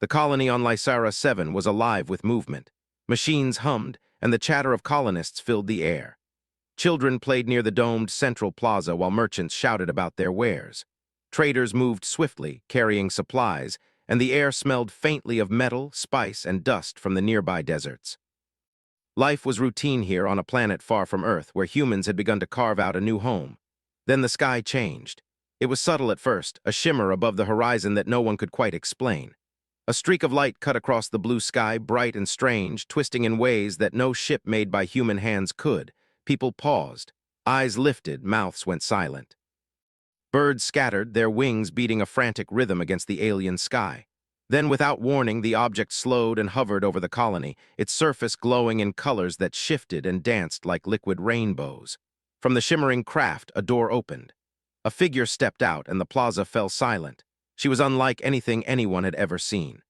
The colony on Lysara 7 was alive with movement. Machines hummed, and the chatter of colonists filled the air. Children played near the domed central plaza while merchants shouted about their wares. Traders moved swiftly, carrying supplies, and the air smelled faintly of metal, spice, and dust from the nearby deserts. Life was routine here on a planet far from Earth, where humans had begun to carve out a new home. Then the sky changed. It was subtle at first, a shimmer above the horizon that no one could quite explain. A streak of light cut across the blue sky, bright and strange, twisting in ways that no ship made by human hands could. People paused. Eyes lifted, mouths went silent. Birds scattered, their wings beating a frantic rhythm against the alien sky. Then, without warning, the object slowed and hovered over the colony, its surface glowing in colors that shifted and danced like liquid rainbows. From the shimmering craft, a door opened. A figure stepped out, and the plaza fell silent. She was unlike anything anyone had ever seen.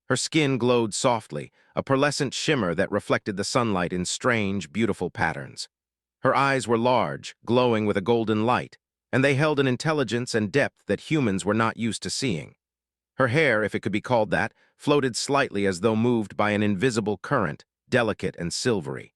Her skin glowed softly, a pearlescent shimmer that reflected the sunlight in strange, beautiful patterns. Her eyes were large, glowing with a golden light, and they held an intelligence and depth that humans were not used to seeing. Her hair, if it could be called that, floated slightly as though moved by an invisible current, delicate and silvery.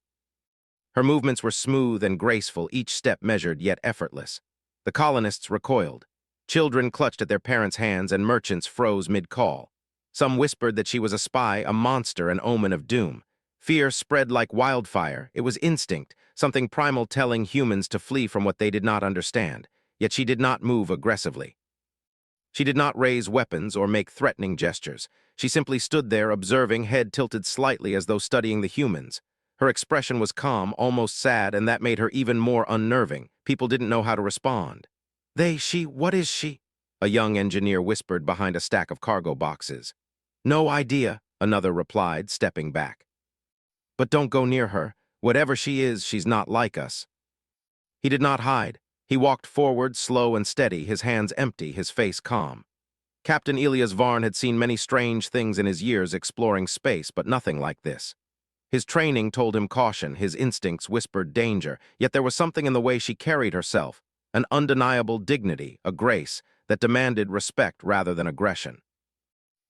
Her movements were smooth and graceful, each step measured yet effortless. The colonists recoiled. Children clutched at their parents' hands and merchants froze mid-call. Some whispered that she was a spy, a monster, an omen of doom. Fear spread like wildfire. It was instinct, something primal telling humans to flee from what they did not understand. Yet she did not move aggressively. She did not raise weapons or make threatening gestures. She simply stood there, observing, head tilted slightly as though studying the humans. Her expression was calm, almost sad, and that made her even more unnerving. People didn't know how to respond. She, what is she? A young engineer whispered behind a stack of cargo boxes. No idea, another replied, stepping back. But don't go near her. Whatever she is, she's not like us. He did not hide. He walked forward, slow and steady, his hands empty, his face calm. Captain Elias Varn had seen many strange things in his years exploring space, but nothing like this. His training told him caution, his instincts whispered danger, yet there was something in the way she carried herself, an undeniable dignity, a grace, that demanded respect rather than aggression.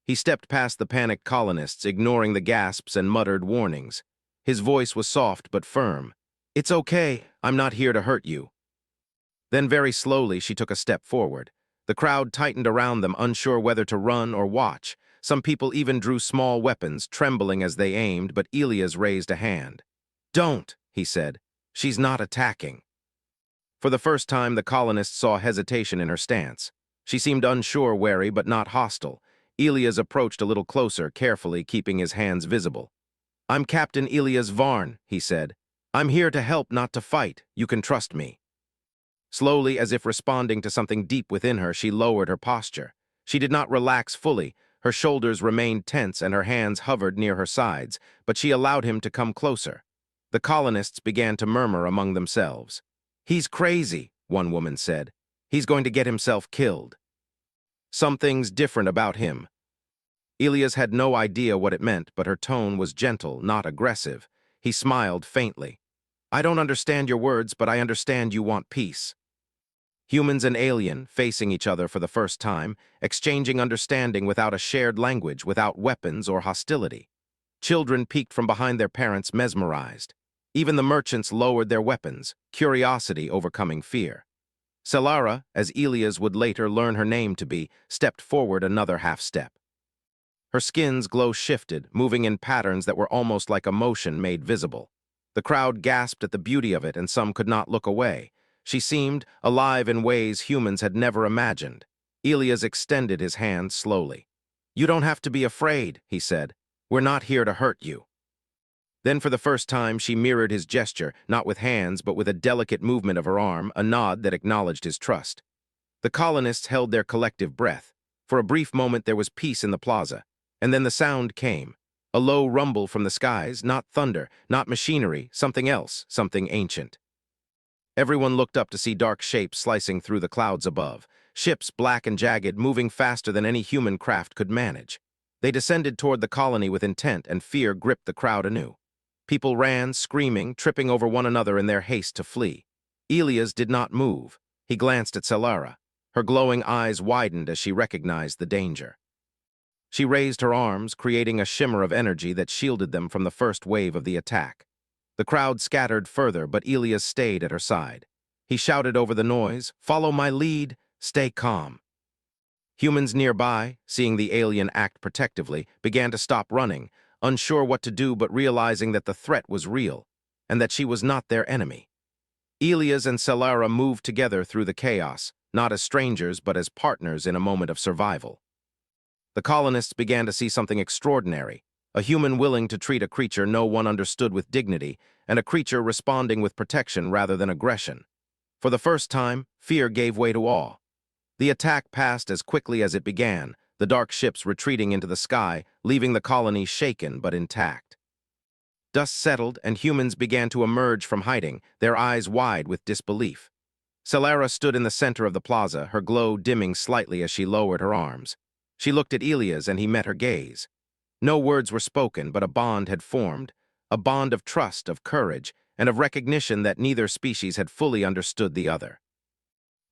He stepped past the panicked colonists, ignoring the gasps and muttered warnings. His voice was soft but firm. It's okay, I'm not here to hurt you. Then very slowly she took a step forward. The crowd tightened around them, unsure whether to run or watch. Some people even drew small weapons, trembling as they aimed, but Elias raised a hand. Don't, he said. She's not attacking. For the first time, the colonists saw hesitation in her stance. She seemed unsure, wary, but not hostile. Elias approached a little closer, carefully keeping his hands visible. I'm Captain Elias Varn, he said. I'm here to help, not to fight. You can trust me. Slowly, as if responding to something deep within her, she lowered her posture. She did not relax fully. Her shoulders remained tense and her hands hovered near her sides, but she allowed him to come closer. The colonists began to murmur among themselves. He's crazy, one woman said. He's going to get himself killed. Something's different about him. Elias had no idea what it meant, but her tone was gentle, not aggressive. He smiled faintly. I don't understand your words, but I understand you want peace. Humans and alien, facing each other for the first time, exchanging understanding without a shared language, without weapons or hostility. Children peeked from behind their parents, mesmerized. Even the merchants lowered their weapons, curiosity overcoming fear. Selara, as Elias would later learn her name to be, stepped forward another half-step. Her skin's glow shifted, moving in patterns that were almost like emotion made visible. The crowd gasped at the beauty of it, and some could not look away. She seemed alive in ways humans had never imagined. Elias extended his hand slowly. You don't have to be afraid, he said. We're not here to hurt you. Then for the first time she mirrored his gesture, not with hands but with a delicate movement of her arm, a nod that acknowledged his trust. The colonists held their collective breath. For a brief moment there was peace in the plaza, and then the sound came. A low rumble from the skies, not thunder, not machinery, something else, something ancient. Everyone looked up to see dark shapes slicing through the clouds above, ships black and jagged, moving faster than any human craft could manage. They descended toward the colony with intent, and fear gripped the crowd anew. People ran, screaming, tripping over one another in their haste to flee. Elias did not move. He glanced at Selara. Her glowing eyes widened as she recognized the danger. She raised her arms, creating a shimmer of energy that shielded them from the first wave of the attack. The crowd scattered further, but Elias stayed at her side. He shouted over the noise, "Follow my lead, stay calm." Humans nearby, seeing the alien act protectively, began to stop running, unsure what to do but realizing that the threat was real, and that she was not their enemy. Elias and Celara moved together through the chaos, not as strangers but as partners in a moment of survival. The colonists began to see something extraordinary, a human willing to treat a creature no one understood with dignity, and a creature responding with protection rather than aggression. For the first time, fear gave way to awe. The attack passed as quickly as it began, the dark ships retreating into the sky, leaving the colony shaken but intact. Dust settled, and humans began to emerge from hiding, their eyes wide with disbelief. Celara stood in the center of the plaza, her glow dimming slightly as she lowered her arms. She looked at Elias, and he met her gaze. No words were spoken, but a bond had formed, a bond of trust, of courage, and of recognition that neither species had fully understood the other.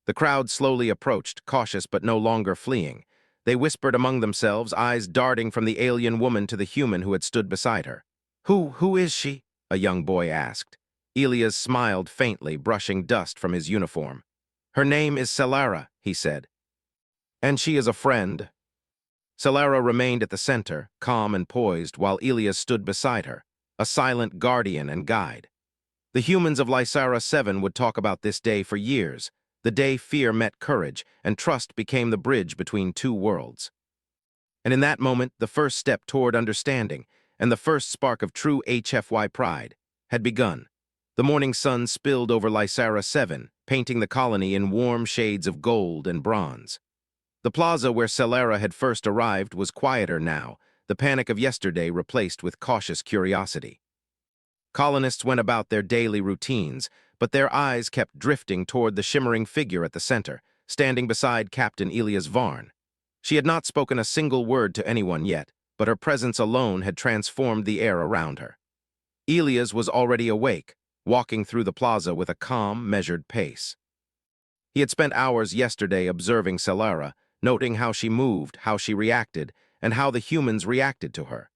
The crowd slowly approached, cautious but no longer fleeing. They whispered among themselves, eyes darting from the alien woman to the human who had stood beside her. Who is she?" a young boy asked. Elias smiled faintly, brushing dust from his uniform. "Her name is Celara," he said. "And she is a friend." Celara remained at the center, calm and poised, while Elias stood beside her, a silent guardian and guide. The humans of Lysara 7 would talk about this day for years, the day fear met courage, and trust became the bridge between two worlds. And in that moment, the first step toward understanding, and the first spark of true HFY pride, had begun. The morning sun spilled over Lysara 7, painting the colony in warm shades of gold and bronze. The plaza where Celara had first arrived was quieter now, the panic of yesterday replaced with cautious curiosity. Colonists went about their daily routines, but their eyes kept drifting toward the shimmering figure at the center, standing beside Captain Elias Varn. She had not spoken a single word to anyone yet, but her presence alone had transformed the air around her. Elias was already awake, walking through the plaza with a calm, measured pace. He had spent hours yesterday observing Celara, noting how she moved, how she reacted, and how the humans reacted to her.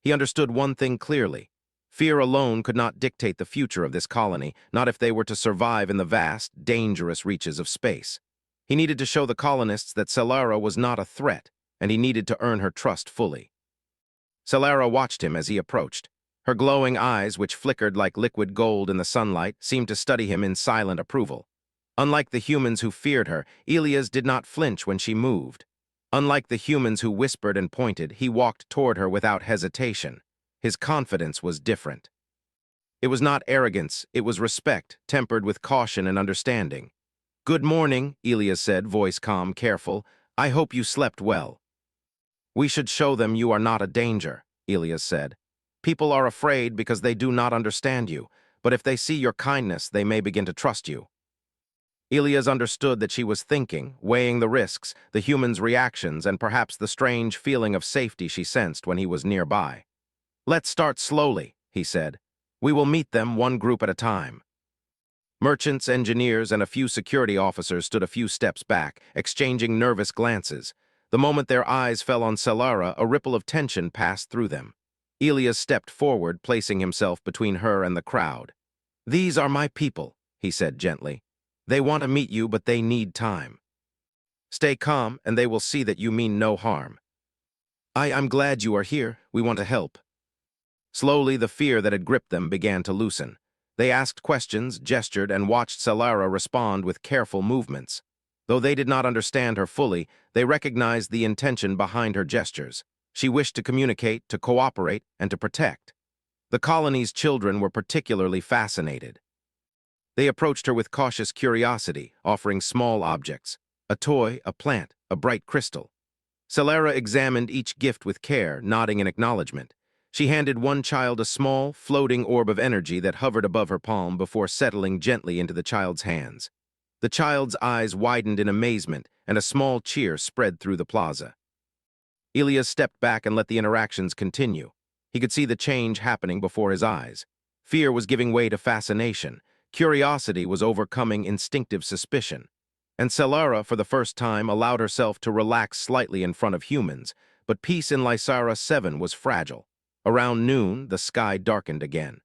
He understood one thing clearly. Fear alone could not dictate the future of this colony, not if they were to survive in the vast, dangerous reaches of space. He needed to show the colonists that Celara was not a threat, and he needed to earn her trust fully. Celara watched him as he approached. Her glowing eyes, which flickered like liquid gold in the sunlight, seemed to study him in silent approval. Unlike the humans who feared her, Elias did not flinch when she moved. Unlike the humans who whispered and pointed, he walked toward her without hesitation. His confidence was different. It was not arrogance, it was respect, tempered with caution and understanding. "Good morning," Elias said, voice calm, careful. "I hope you slept well." "We should show them you are not a danger," Elias said. "People are afraid because they do not understand you, but if they see your kindness, they may begin to trust you." Elias understood that she was thinking, weighing the risks, the humans' reactions, and perhaps the strange feeling of safety she sensed when he was nearby. "Let's start slowly," he said. "We will meet them one group at a time." Merchants, engineers, and a few security officers stood a few steps back, exchanging nervous glances. The moment their eyes fell on Celara, a ripple of tension passed through them. Elias stepped forward, placing himself between her and the crowd. "These are my people," he said gently. "They want to meet you, but they need time. Stay calm, and they will see that you mean no harm. I'm glad you are here. We want to help." Slowly, the fear that had gripped them began to loosen. They asked questions, gestured, and watched Celara respond with careful movements. Though they did not understand her fully, they recognized the intention behind her gestures. She wished to communicate, to cooperate, and to protect. The colony's children were particularly fascinated. They approached her with cautious curiosity, offering small objects, a toy, a plant, a bright crystal. Celara examined each gift with care, nodding in acknowledgement. She handed one child a small, floating orb of energy that hovered above her palm before settling gently into the child's hands. The child's eyes widened in amazement, and a small cheer spread through the plaza. Elias stepped back and let the interactions continue. He could see the change happening before his eyes. Fear was giving way to fascination. Curiosity was overcoming instinctive suspicion. And Celara, for the first time, allowed herself to relax slightly in front of humans, but peace in Lysara 7 was fragile. Around noon, the sky darkened again.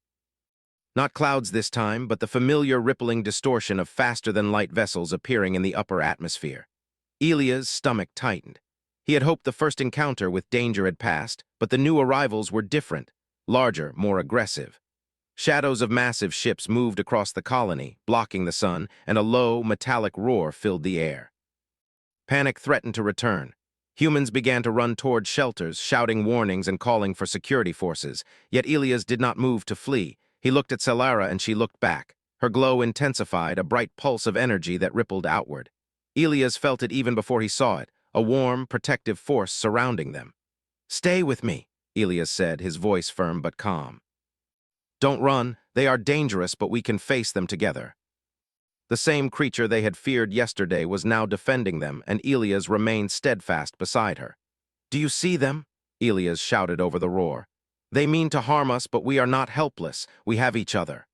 Not clouds this time, but the familiar rippling distortion of faster-than-light vessels appearing in the upper atmosphere. Elia's stomach tightened. He had hoped the first encounter with danger had passed, but the new arrivals were different, larger, more aggressive. Shadows of massive ships moved across the colony, blocking the sun, and a low, metallic roar filled the air. Panic threatened to return. Humans began to run toward shelters, shouting warnings and calling for security forces, yet Elias did not move to flee. He looked at Solara and she looked back. Her glow intensified, a bright pulse of energy that rippled outward. Elias felt it even before he saw it, a warm, protective force surrounding them. "Stay with me," Elias said, his voice firm but calm. "Don't run. They are dangerous, but we can face them together." The same creature they had feared yesterday was now defending them, and Elias remained steadfast beside her. "Do you see them?" Elias shouted over the roar. "They mean to harm us, but we are not helpless. We have each other."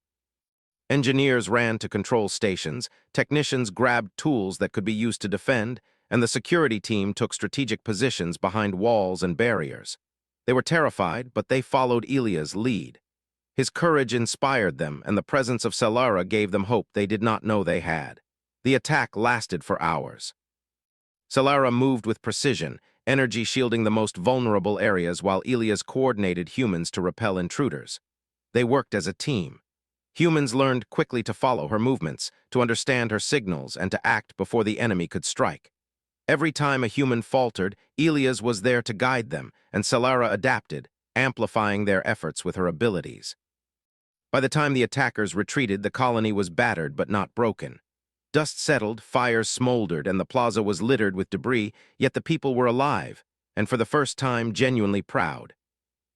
Engineers ran to control stations, technicians grabbed tools that could be used to defend, and the security team took strategic positions behind walls and barriers. They were terrified, but they followed Elia's lead. His courage inspired them, and the presence of Solara gave them hope they did not know they had. The attack lasted for hours. Solara moved with precision, energy shielding the most vulnerable areas while Elias coordinated humans to repel intruders. They worked as a team. Humans learned quickly to follow her movements, to understand her signals, and to act before the enemy could strike. Every time a human faltered, Elias was there to guide them, and Solara adapted, amplifying their efforts with her abilities. By the time the attackers retreated, the colony was battered but not broken. Dust settled, fires smoldered, and the plaza was littered with debris, yet the people were alive, and for the first time genuinely proud.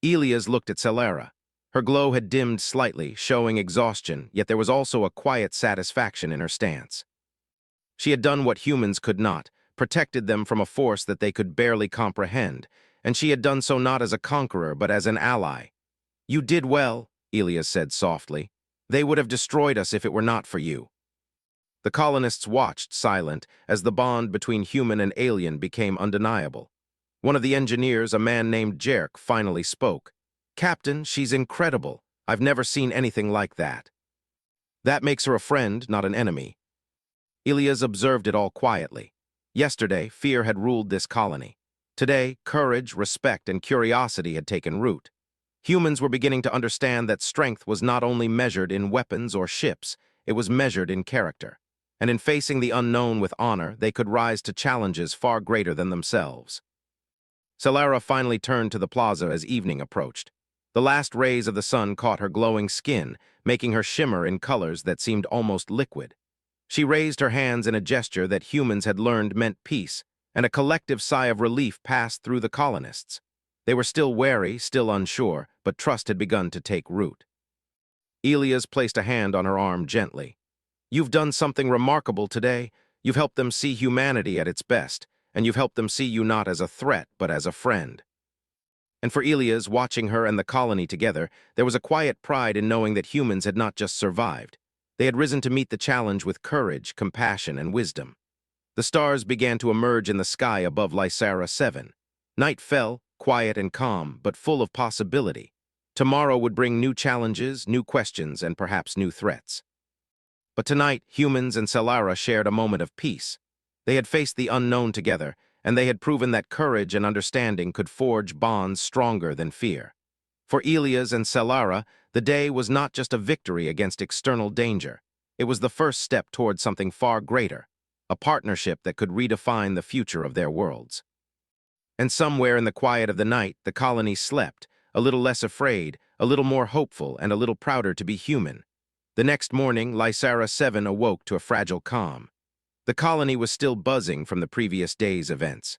Elias looked at Solara. Her glow had dimmed slightly, showing exhaustion, yet there was also a quiet satisfaction in her stance. She had done what humans could not, protected them from a force that they could barely comprehend, and she had done so not as a conqueror but as an ally. "You did well," Elias said softly. "They would have destroyed us if it were not for you." The colonists watched, silent, as the bond between human and alien became undeniable. One of the engineers, a man named Jerk, finally spoke. "Captain, she's incredible. I've never seen anything like that." "That makes her a friend, not an enemy." Elias observed it all quietly. Yesterday, fear had ruled this colony. Today, courage, respect, and curiosity had taken root. Humans were beginning to understand that strength was not only measured in weapons or ships, it was measured in character. And in facing the unknown with honor, they could rise to challenges far greater than themselves. Solara finally turned to the plaza as evening approached. The last rays of the sun caught her glowing skin, making her shimmer in colors that seemed almost liquid. She raised her hands in a gesture that humans had learned meant peace, and a collective sigh of relief passed through the colonists. They were still wary, still unsure, but trust had begun to take root. Elias placed a hand on her arm gently. "You've done something remarkable today. You've helped them see humanity at its best, and you've helped them see you not as a threat, but as a friend." And for Elias, watching her and the colony together, there was a quiet pride in knowing that humans had not just survived. They had risen to meet the challenge with courage, compassion, and wisdom. The stars began to emerge in the sky above Lysara 7. Night fell, quiet and calm, but full of possibility. Tomorrow would bring new challenges, new questions, and perhaps new threats. But tonight, humans and Solara shared a moment of peace. They had faced the unknown together, and they had proven that courage and understanding could forge bonds stronger than fear. For Elias and Solara, the day was not just a victory against external danger. It was the first step toward something far greater, a partnership that could redefine the future of their worlds. And somewhere in the quiet of the night, the colony slept, a little less afraid, a little more hopeful, and a little prouder to be human. The next morning, Lysara 7 awoke to a fragile calm. The colony was still buzzing from the previous day's events.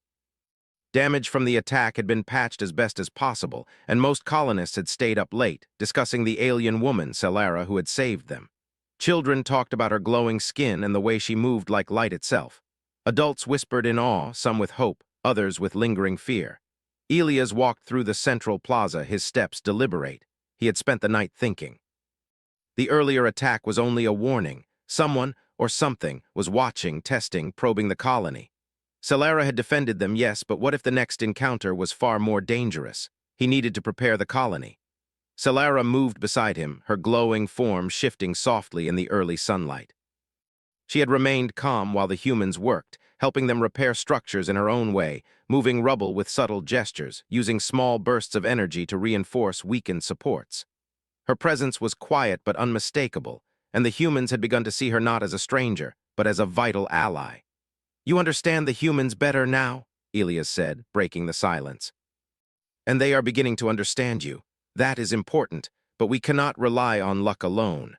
Damage from the attack had been patched as best as possible, and most colonists had stayed up late, discussing the alien woman, Solara, who had saved them. Children talked about her glowing skin and the way she moved like light itself. Adults whispered in awe, some with hope, others with lingering fear. Elias walked through the central plaza, his steps deliberate. He had spent the night thinking. The earlier attack was only a warning. Someone, or something, was watching, testing, probing the colony. Solara had defended them, yes, but what if the next encounter was far more dangerous? He needed to prepare the colony. Solara moved beside him, her glowing form shifting softly in the early sunlight. She had remained calm while the humans worked, helping them repair structures in her own way, moving rubble with subtle gestures, using small bursts of energy to reinforce weakened supports. Her presence was quiet but unmistakable, and the humans had begun to see her not as a stranger, but as a vital ally. "You understand the humans better now," Elias said, breaking the silence. "And they are beginning to understand you. That is important, but we cannot rely on luck alone."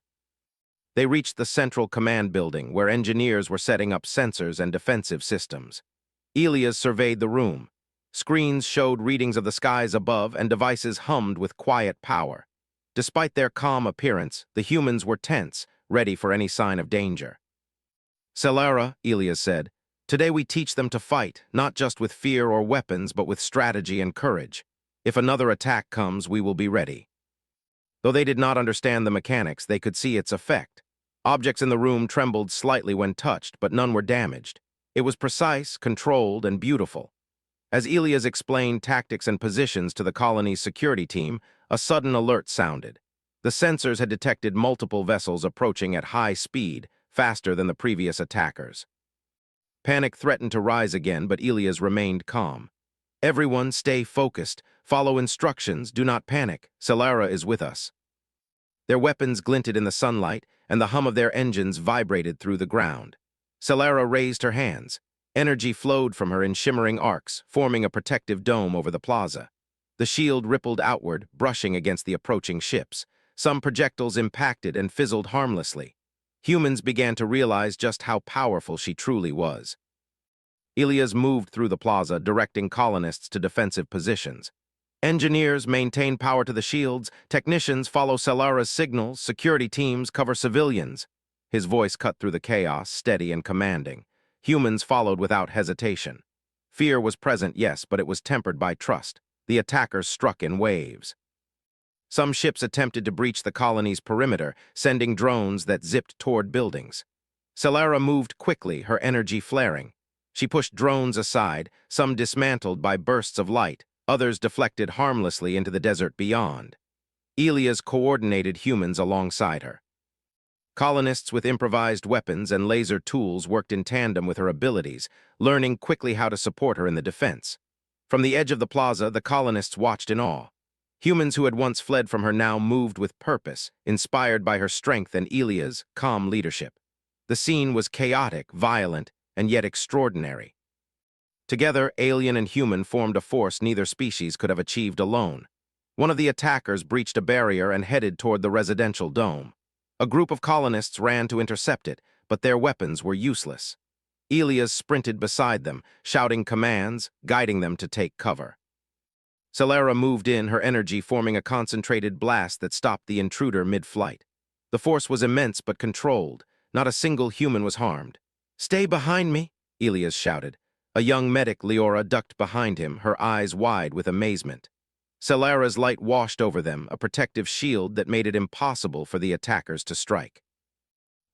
They reached the central command building, where engineers were setting up sensors and defensive systems. Elias surveyed the room. Screens showed readings of the skies above, and devices hummed with quiet power. Despite their calm appearance, the humans were tense, ready for any sign of danger. "Solara," Elias said, "today we teach them to fight, not just with fear or weapons, but with strategy and courage. If another attack comes, we will be ready." Though they did not understand the mechanics, they could see its effect. Objects in the room trembled slightly when touched, but none were damaged. It was precise, controlled, and beautiful. As Elias explained tactics and positions to the colony's security team, a sudden alert sounded. The sensors had detected multiple vessels approaching at high speed, faster than the previous attackers. Panic threatened to rise again, but Elias remained calm. "Everyone stay focused. Follow instructions. Do not panic. Solara is with us." Their weapons glinted in the sunlight, and the hum of their engines vibrated through the ground. Solara raised her hands. Energy flowed from her in shimmering arcs, forming a protective dome over the plaza. The shield rippled outward, brushing against the approaching ships. Some projectiles impacted and fizzled harmlessly. Humans began to realize just how powerful she truly was. Elias moved through the plaza, directing colonists to defensive positions. Engineers maintain power to the shields, technicians follow Solara's signals, security teams cover civilians. His voice cut through the chaos, steady and commanding. Humans followed without hesitation. Fear was present, yes, but it was tempered by trust. The attackers struck in waves. Some ships attempted to breach the colony's perimeter, sending drones that zipped toward buildings. Solara moved quickly, her energy flaring. She pushed drones aside, some dismantled by bursts of light, others deflected harmlessly into the desert beyond. Elias coordinated humans alongside her. Colonists with improvised weapons and laser tools worked in tandem with her abilities, learning quickly how to support her in the defense. From the edge of the plaza, the colonists watched in awe. Humans who had once fled from her now moved with purpose, inspired by her strength and Elia's calm leadership. The scene was chaotic, violent, and yet extraordinary. Together, alien and human formed a force neither species could have achieved alone. One of the attackers breached a barrier and headed toward the residential dome. A group of colonists ran to intercept it, but their weapons were useless. Elias sprinted beside them, shouting commands, guiding them to take cover. Solara moved in, her energy forming a concentrated blast that stopped the intruder mid-flight. The force was immense but controlled. Not a single human was harmed. "Stay behind me," Elias shouted. A young medic, Leora, ducked behind him, her eyes wide with amazement. Solara's light washed over them, a protective shield that made it impossible for the attackers to strike.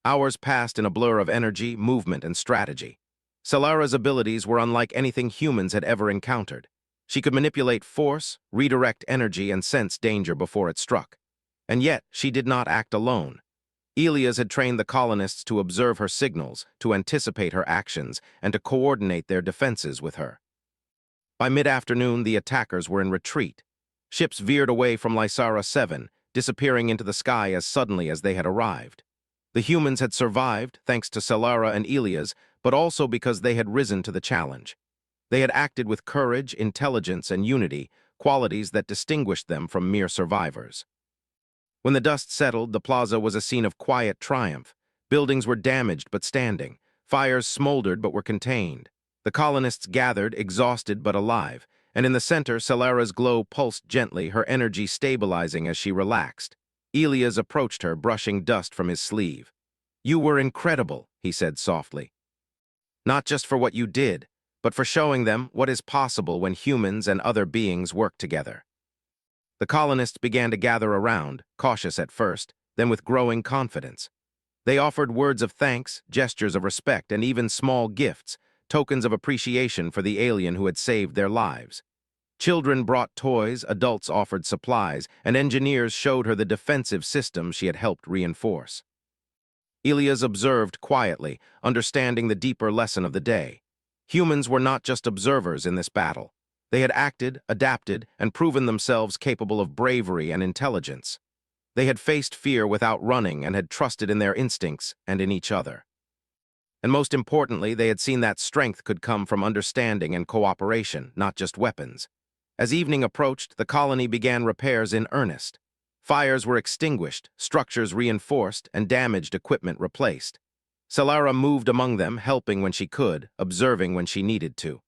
Hours passed in a blur of energy, movement, and strategy. Solara's abilities were unlike anything humans had ever encountered. She could manipulate force, redirect energy, and sense danger before it struck. And yet, she did not act alone. Elias had trained the colonists to observe her signals, to anticipate her actions, and to coordinate their defenses with her. By mid-afternoon, the attackers were in retreat. Ships veered away from Lysara 7, disappearing into the sky as suddenly as they had arrived. The humans had survived, thanks to Solara and Elias, but also because they had risen to the challenge. They had acted with courage, intelligence, and unity, qualities that distinguished them from mere survivors. When the dust settled, the plaza was a scene of quiet triumph. Buildings were damaged but standing. Fires smoldered but were contained. The colonists gathered, exhausted but alive, and in the center, Solara's glow pulsed gently, her energy stabilizing as she relaxed. Elias approached her, brushing dust from his sleeve. "You were incredible," he said softly. "Not just for what you did, but for showing them what is possible when humans and other beings work together." The colonists began to gather around, cautious at first, then with growing confidence. They offered words of thanks, gestures of respect, and even small gifts, tokens of appreciation for the alien who had saved their lives. Children brought toys, adults offered supplies, and engineers showed her the defensive system she had helped reinforce. Elias observed quietly, understanding the deeper lesson of the day. Humans were not just observers in this battle. They had acted, adapted, and proven themselves capable of bravery and intelligence. They had faced fear without running and had trusted in their instincts and in each other. And most importantly, they had seen that strength could come from understanding and cooperation, not just weapons. As evening approached, the colony began repairs in earnest. Fires were extinguished, structures reinforced, and damaged equipment replaced. Solara moved among them, helping when she could, observing when she needed to.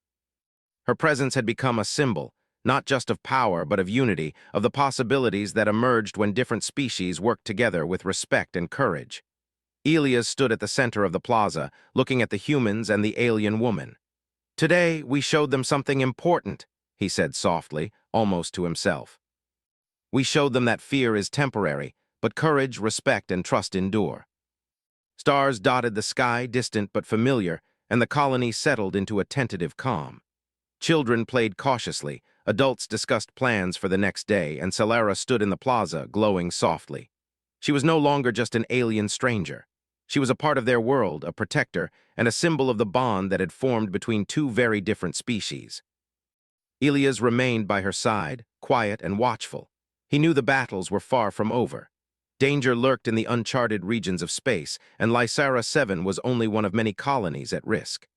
Her presence had become a symbol, not just of power but of unity, of the possibilities that emerged when different species worked together with respect and courage. Elias stood at the center of the plaza, looking at the humans and the alien woman. "Today, we showed them something important," he said softly, almost to himself. "We showed them that fear is temporary, but courage, respect, and trust endure." Stars dotted the sky, distant but familiar, and the colony settled into a tentative calm. Children played cautiously, adults discussed plans for the next day, and Solara stood in the plaza, glowing softly. She was no longer just an alien stranger. She was a part of their world, a protector, and a symbol of the bond that had formed between two very different species. Elias remained by her side, quiet and watchful. He knew the battles were far from over. Danger lurked in the uncharted regions of space, and Lysara 7 was only one of many colonies at risk.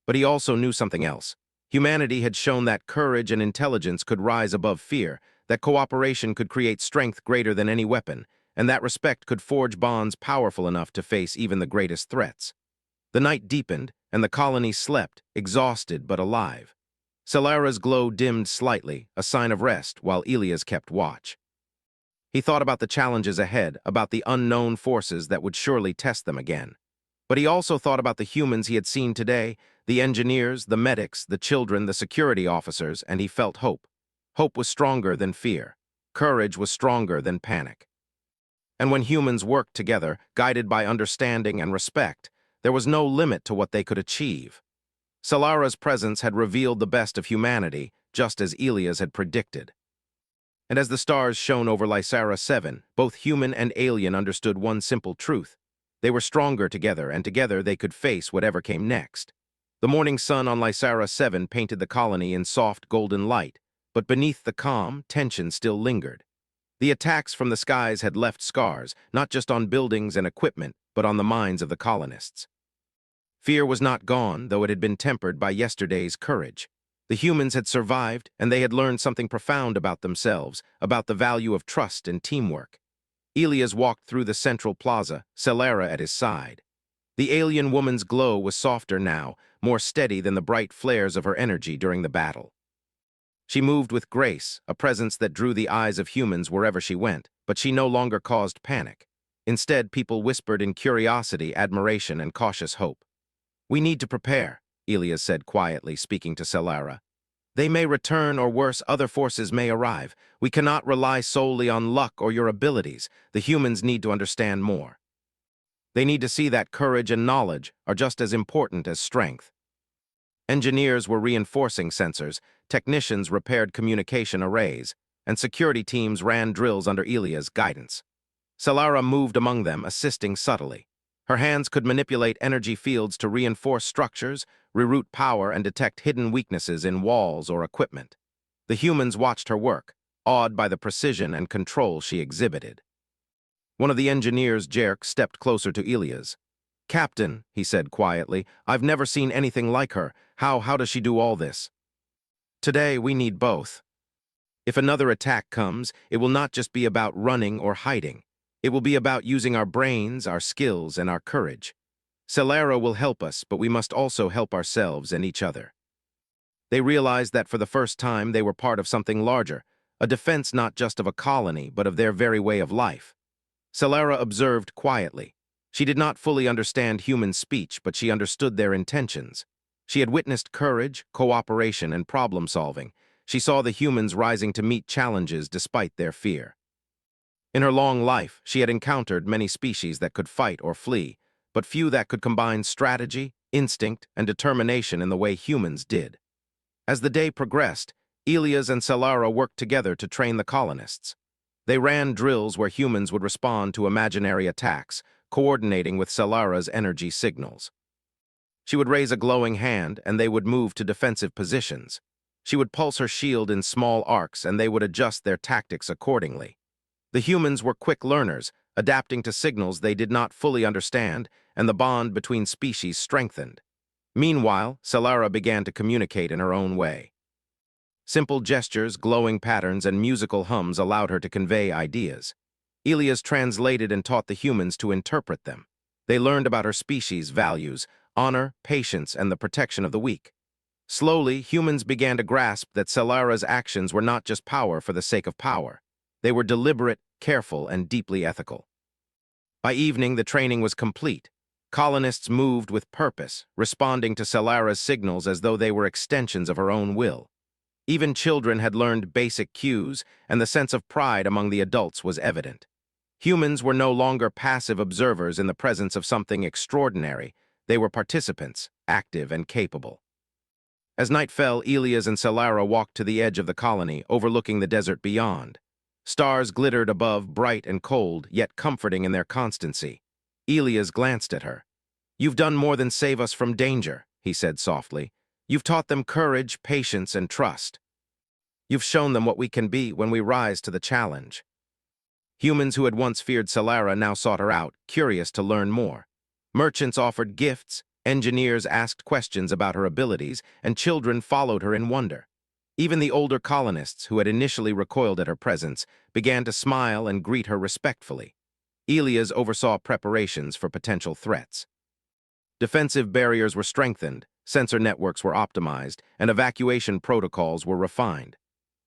But he also knew something else. Humanity had shown that courage and intelligence could rise above fear, that cooperation could create strength greater than any weapon, and that respect could forge bonds powerful enough to face even the greatest threats. The night deepened, and the colony slept, exhausted but alive. Solara's glow dimmed slightly, a sign of rest, while Elias kept watch. He thought about the challenges ahead, about the unknown forces that would surely test them again. But he also thought about the humans he had seen today, the engineers, the medics, the children, the security officers, and he felt hope. Hope was stronger than fear. Courage was stronger than panic. And when humans worked together, guided by understanding and respect, there was no limit to what they could achieve. Solara's presence had revealed the best of humanity, just as Elias had predicted. And as the stars shone over Lysara 7, both human and alien understood one simple truth. They were stronger together, and together they could face whatever came next. The morning sun on Lysara 7 painted the colony in soft golden light, but beneath the calm, tension still lingered. The attacks from the skies had left scars, not just on buildings and equipment, but on the minds of the colonists. Fear was not gone, though it had been tempered by yesterday's courage. The humans had survived, and they had learned something profound about themselves, about the value of trust and teamwork. Elias walked through the central plaza, Solara at his side. The alien woman's glow was softer now, more steady than the bright flares of her energy during the battle. She moved with grace, a presence that drew the eyes of humans wherever she went, but she no longer caused panic. Instead, people whispered in curiosity, admiration, and cautious hope. "We need to prepare," Elias said quietly, speaking to Solara. "They may return, or worse, other forces may arrive. We cannot rely solely on luck or your abilities. The humans need to understand more. They need to see that courage and knowledge are just as important as strength." Engineers were reinforcing sensors, technicians repaired communication arrays, and security teams ran drills under Elias' guidance. Solara moved among them, assisting subtly. Her hands could manipulate energy fields to reinforce structures, reroute power, and detect hidden weaknesses in walls or equipment. The humans watched her work, awed by the precision and control she exhibited. One of the engineers, Jerk, stepped closer to Elias. "Captain," he said quietly, "I've never seen anything like her. How does she do all this?" "Today, we need both. If another attack comes, it will not just be about running or hiding. It will be about using our brains, our skills, and our courage. Solara will help us, but we must also help ourselves and each other." They realized that for the first time they were part of something larger, a defense not just of a colony, but of their very way of life. Solara observed quietly. She did not fully understand human speech, but she understood their intentions. She had witnessed courage, cooperation, and problem-solving. She saw the humans rising to meet challenges despite their fear. In her long life, she had encountered many species that could fight or flee, but few that could combine strategy, instinct, and determination in the way humans did. As the day progressed, Elias and Solara worked together to train the colonists. They ran drills where humans would respond to imaginary attacks, coordinating with Solara's energy signals. She would raise a glowing hand, and they would move to defensive positions. She would pulse her shield in small arcs, and they would adjust their tactics accordingly. The humans were quick learners, adapting to signals they did not fully understand, and the bond between species strengthened. Meanwhile, Solara began to communicate in her own way. Simple gestures, glowing patterns, and musical hums allowed her to convey ideas. Elias translated and taught the humans to interpret them. They learned about her species' values, honor, patience, and the protection of the weak. Slowly, humans began to grasp that Solara's actions were not just power for the sake of power. They were deliberate, careful, and deeply ethical. By evening, the training was complete. Colonists moved with purpose, responding to Solara's signals as though they were extensions of her own will. Even children had learned basic cues, and the sense of pride among the adults was evident. Humans were no longer passive observers in the presence of something extraordinary. They were participants, active and capable. As night fell, Elias and Solara walked to the edge of the colony, overlooking the desert beyond. Stars glittered above, bright and cold, yet comforting in their constancy. Elias glanced at her. "You've done more than save us from danger," he said softly. "You've taught them courage, patience, and trust. You've shown them what we can be when we rise to the challenge." Humans who had once feared Solara now sought her out, curious to learn more. Merchants offered gifts, engineers asked questions about her abilities, and children followed her in wonder. Even the older colonists, who had initially recoiled at her presence, began to smile and greet her respectfully. Elias oversaw preparations for potential threats. Defensive barriers were strengthened, sensor networks were optimized, and evacuation protocols were refined.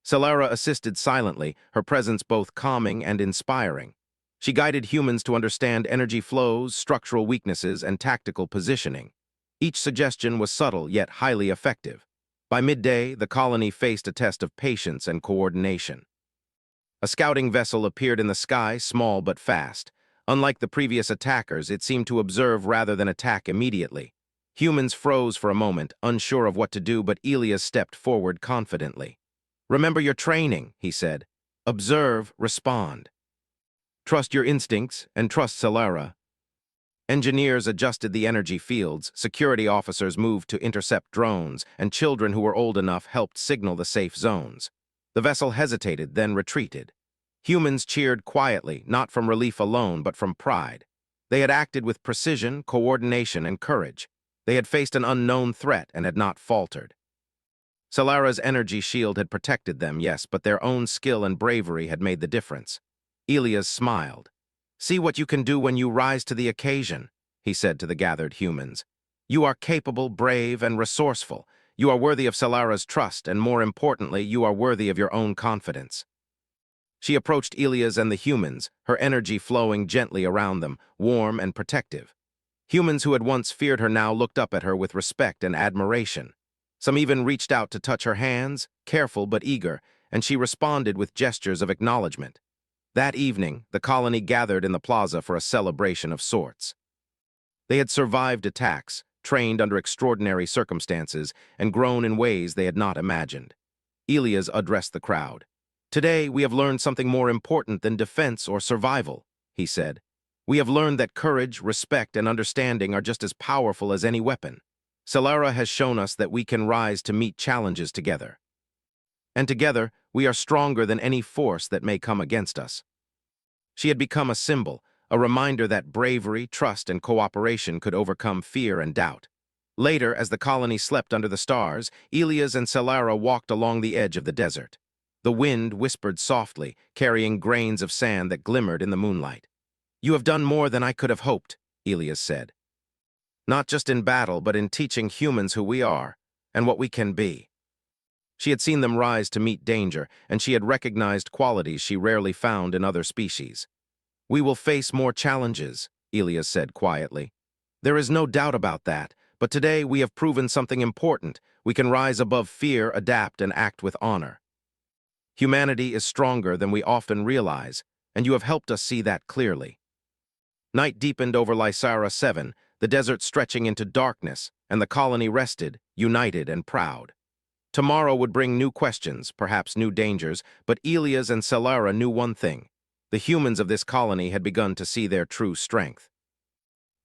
Solara assisted silently, her presence both calming and inspiring. She guided humans to understand energy flows, structural weaknesses, and tactical positioning. Each suggestion was subtle yet highly effective. By midday, the colony faced a test of patience and coordination. A scouting vessel appeared in the sky, small but fast. Unlike the previous attackers, it seemed to observe rather than attack immediately. Humans froze for a moment, unsure of what to do, but Elias stepped forward confidently. "Remember your training," he said. "Observe, respond. Trust your instincts and trust Solara." Engineers adjusted the energy fields, security officers moved to intercept drones, and children who were old enough helped signal the safe zones. The vessel hesitated, then retreated. Humans cheered quietly, not from relief alone, but from pride. They had acted with precision, coordination, and courage. They had faced an unknown threat and had not faltered. Solara's energy shield had protected them, yes, but their own skill and bravery had made the difference. Elias smiled. "See what you can do when you rise to the occasion," he said to the gathered humans. "You are capable, brave, and resourceful. You are worthy of Solara's trust, and more importantly, you are worthy of your own confidence." She approached Elias and the humans, her energy flowing gently around them, warm and protective. Humans who had once feared her now looked up at her with respect and admiration. Some even reached out to touch her hands, careful but eager, and she responded with gestures of acknowledgement. That evening, the colony gathered in the plaza for a celebration of sorts. They had survived attacks, trained under extraordinary circumstances, and grown in ways they had not imagined. Elias addressed the crowd. "Today, we have learned something more important than defense or survival," he said. "We have learned that courage, respect, and understanding are just as powerful as any weapon. Solara has shown us that we can rise to meet challenges together. And together, we are stronger than any force that may come against us." She had become a symbol, a reminder that bravery, trust, and cooperation could overcome fear and doubt. Later, as the colony slept under the stars, Elias and Solara walked along the edge of the desert. The wind whispered softly, carrying grains of sand that glimmered in the moonlight. "You have done more than I could have hoped," Elias said. "Not just in battle, but in teaching humans who we are, and what we can be." She had seen them rise to meet danger, and she had recognized qualities she rarely found in other species. "We will face more challenges," Elias said quietly. "There is no doubt about that, but today we have proven something important. We can rise above fear, adapt, and act with honor. Humanity is stronger than we often realize, and you have helped us see that clearly." Night deepened over Lysara 7, the desert stretching into darkness, and the colony rested, united and proud. Tomorrow would bring new questions, perhaps new dangers, but Elias and Celara knew one thing. The humans of this colony had begun to see their true strength.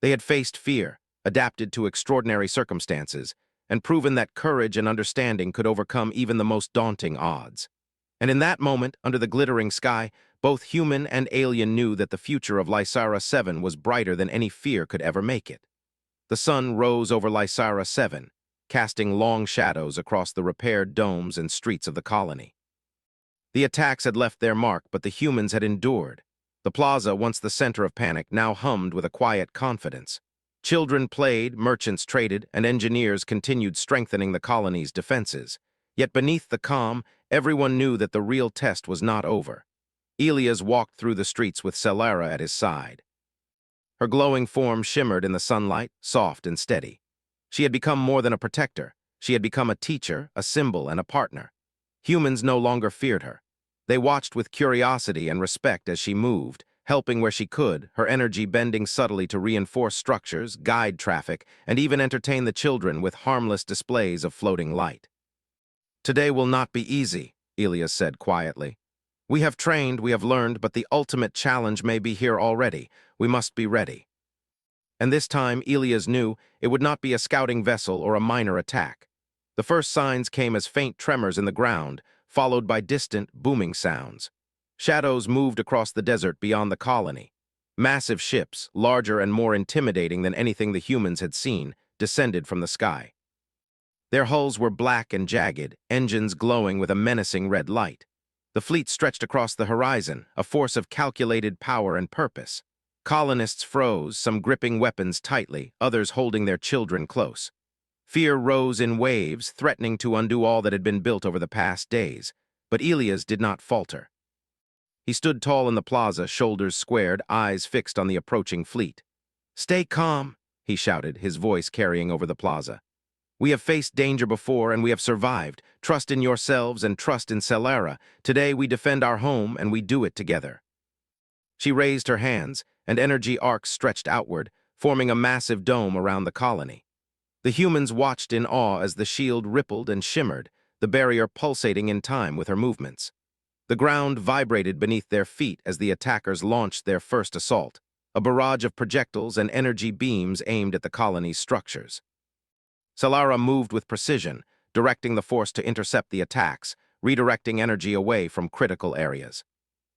They had faced fear, adapted to extraordinary circumstances, and proven that courage and understanding could overcome even the most daunting odds. And in that moment, under the glittering sky, both human and alien knew that the future of Lysara 7 was brighter than any fear could ever make it. The sun rose over Lysara 7, casting long shadows across the repaired domes and streets of the colony. The attacks had left their mark, but the humans had endured. The plaza, once the center of panic, now hummed with a quiet confidence. Children played, merchants traded, and engineers continued strengthening the colony's defenses. Yet beneath the calm, everyone knew that the real test was not over. Elias walked through the streets with Celara at his side. Her glowing form shimmered in the sunlight, soft and steady. She had become more than a protector. She had become a teacher, a symbol, and a partner. Humans no longer feared her. They watched with curiosity and respect as she moved, helping where she could, her energy bending subtly to reinforce structures, guide traffic, and even entertain the children with harmless displays of floating light. "Today will not be easy," Elias said quietly. "We have trained, we have learned, but the ultimate challenge may be here already. We must be ready." And this time, Elias knew it would not be a scouting vessel or a minor attack. The first signs came as faint tremors in the ground, followed by distant, booming sounds. Shadows moved across the desert beyond the colony. Massive ships, larger and more intimidating than anything the humans had seen, descended from the sky. Their hulls were black and jagged, engines glowing with a menacing red light. The fleet stretched across the horizon, a force of calculated power and purpose. Colonists froze, some gripping weapons tightly, others holding their children close. Fear rose in waves, threatening to undo all that had been built over the past days. But Elias did not falter. He stood tall in the plaza, shoulders squared, eyes fixed on the approaching fleet. "Stay calm," he shouted, his voice carrying over the plaza. "We have faced danger before, and we have survived. Trust in yourselves and trust in Celara. Today we defend our home, and we do it together." She raised her hands, and energy arcs stretched outward, forming a massive dome around the colony. The humans watched in awe as the shield rippled and shimmered, the barrier pulsating in time with her movements. The ground vibrated beneath their feet as the attackers launched their first assault, a barrage of projectiles and energy beams aimed at the colony's structures. Celara moved with precision, directing the force to intercept the attacks, redirecting energy away from critical areas.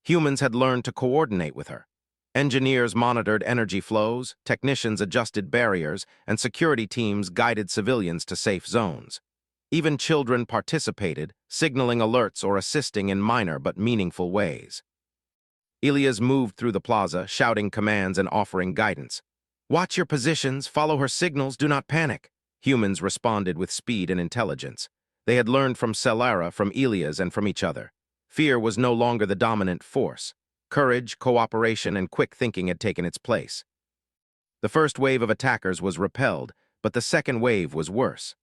Humans had learned to coordinate with her. Engineers monitored energy flows, technicians adjusted barriers, and security teams guided civilians to safe zones. Even children participated, signaling alerts or assisting in minor but meaningful ways. Elias moved through the plaza, shouting commands and offering guidance. "Watch your positions, follow her signals, do not panic." Humans responded with speed and intelligence. They had learned from Celara, from Elias, and from each other. Fear was no longer the dominant force. Courage, cooperation, and quick thinking had taken its place. The first wave of attackers was repelled, but the second wave was worse.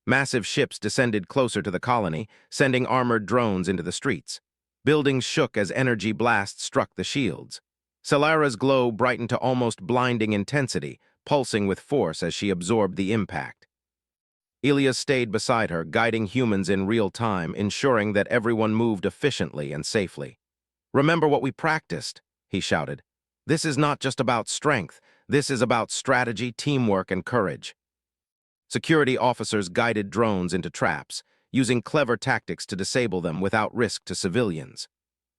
Massive ships descended closer to the colony, sending armored drones into the streets. Buildings shook as energy blasts struck the shields. Celara's glow brightened to almost blinding intensity, pulsing with force as she absorbed the impact. Elias stayed beside her, guiding humans in real time, ensuring that everyone moved efficiently and safely. "Remember what we practiced," he shouted. "This is not just about strength. This is about strategy, teamwork, and courage." Security officers guided drones into traps, using clever tactics to disable them without risk to civilians.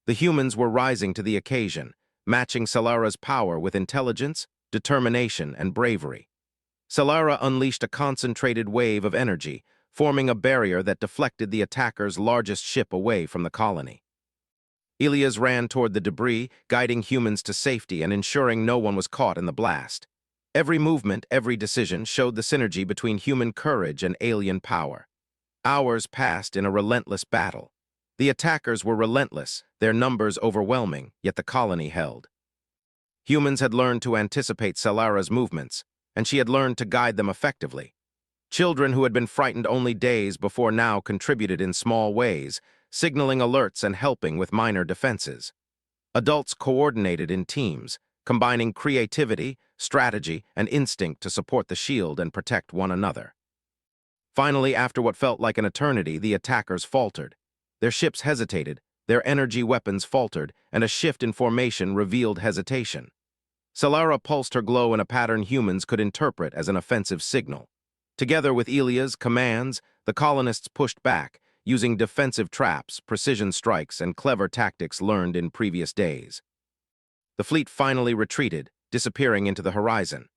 The humans were rising to the occasion, matching Celara's power with intelligence, determination, and bravery. Celara unleashed a concentrated wave of energy, forming a barrier that deflected the attacker's largest ship away from the colony. Elias ran toward the debris, guiding humans to safety and ensuring no one was caught in the blast. Every movement, every decision showed the synergy between human courage and alien power. Hours passed in a relentless battle. The attackers were relentless, their numbers overwhelming, yet the colony held. Humans had learned to anticipate Celara's movements, and she had learned to guide them effectively. Children who had been frightened only days before now contributed in small ways, signaling alerts and helping with minor defenses. Adults coordinated in teams, combining creativity, strategy, and instinct to support the shield and protect one another. Finally, after what felt like an eternity, the attackers faltered. Their ships hesitated, their energy weapons faltered, and a shift in formation revealed hesitation. Solara pulsed her glow in a pattern humans could interpret as an offensive signal. Together with Elia's commands, the colonists pushed back, using defensive traps, precision strikes, and clever tactics learned in previous days. The fleet finally retreated, disappearing into the horizon.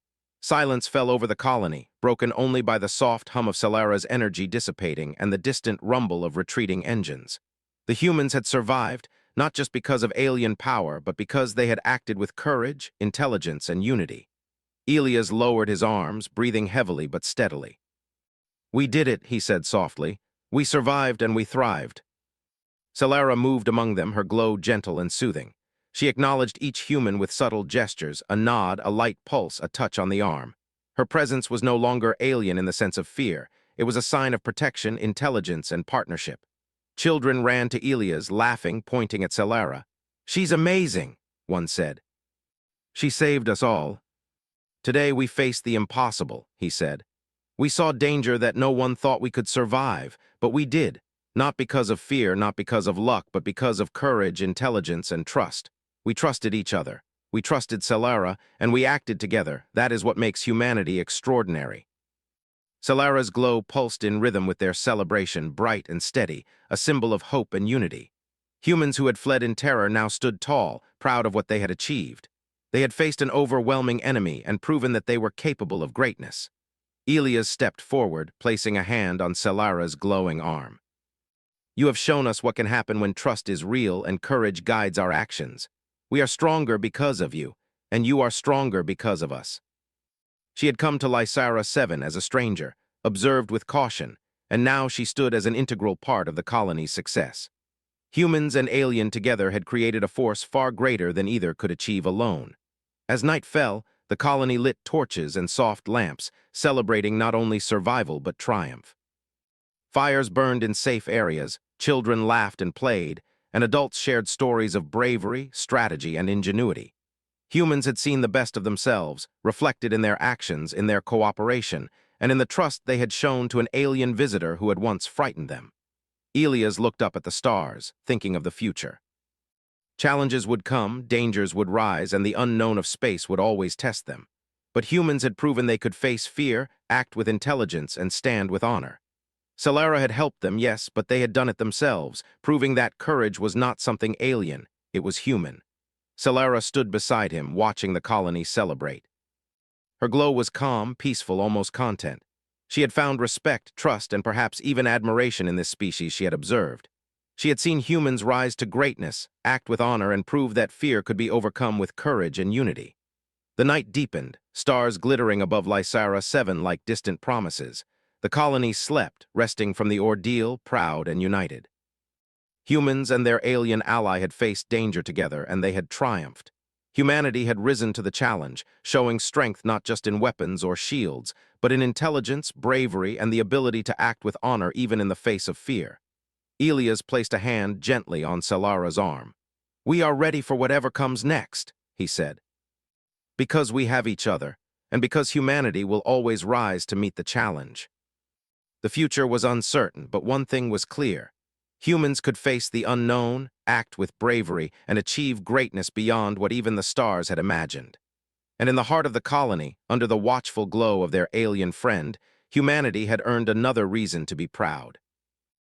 Silence fell over the colony, broken only by the soft hum of Solara's energy dissipating and the distant rumble of retreating engines. The humans had survived, not just because of alien power, but because they had acted with courage, intelligence, and unity. Elias lowered his arms, breathing heavily but steadily. "We did it," he said softly. "We survived and we thrived." Solara moved among them, her glow gentle and soothing. She acknowledged each human with subtle gestures, a nod, a light pulse, a touch on the arm. Her presence was no longer alien in the sense of fear. It was a sign of protection, intelligence, and partnership. Children ran to Elias, laughing, pointing at Solara. "She's amazing," one said. "She saved us all." "Today we faced the impossible," he said. "We saw danger that no one thought we could survive, but we did. Not because of fear, not because of luck, but because of courage, intelligence, and trust. We trusted each other. We trusted Solara, and we acted together. That is what makes humanity extraordinary." Solara's glow pulsed in rhythm with their celebration, bright and steady, a symbol of hope and unity. Humans who had fled in terror now stood tall, proud of what they had achieved. They had faced an overwhelming enemy and proven that they were capable of greatness. Elias stepped forward, placing a hand on Solara's glowing arm. "You have shown us what can happen when trust is real and courage guides our actions. We are stronger because of you, and you are stronger because of us." She had come to Lysara 7 as a stranger, observed with caution, and now she stood as an integral part of the colony's success. Humans and alien together had created a force far greater than either could achieve alone. As night fell, the colony lit torches and soft lamps, celebrating not only survival but triumph. Fires burned in safe areas, children laughed and played, and adults shared stories of bravery, strategy, and ingenuity. Humans had seen the best of themselves, reflected in their actions, in their cooperation, and in the trust they had shown to an alien visitor who had once frightened them. Elias looked up at the stars, thinking of the future. Challenges would come, dangers would rise, and the unknown of space would always test them. But humans had proven they could face fear, act with intelligence, and stand with honor. Solara had helped them, yes, but they had done it themselves, proving that courage was not something alien, it was human. Solara stood beside him, watching the colony celebrate. Her glow was calm, peaceful, almost content. She had found respect, trust, and perhaps even admiration in this species she had observed. She had seen humans rise to greatness, act with honor, and prove that fear could be overcome with courage and unity. The night deepened, stars glittering above Lysara 7 like distant promises. The colony slept, resting from the ordeal, proud and united. Humans and their alien ally had faced danger together, and they had triumphed. Humanity had risen to the challenge, showing strength not just in weapons or shields, but in intelligence, bravery, and the ability to act with honor even in the face of fear. Elias placed a hand gently on Solara's arm. "We are ready for whatever comes next," he said. "Because we have each other, and because humanity will always rise to meet the challenge." The future was uncertain, but one thing was clear. Humans could face the unknown, act with bravery, and achieve greatness beyond what even the stars had imagined. And in the heart of the colony, under the watchful glow of their alien friend, humanity had earned another reason to be proud.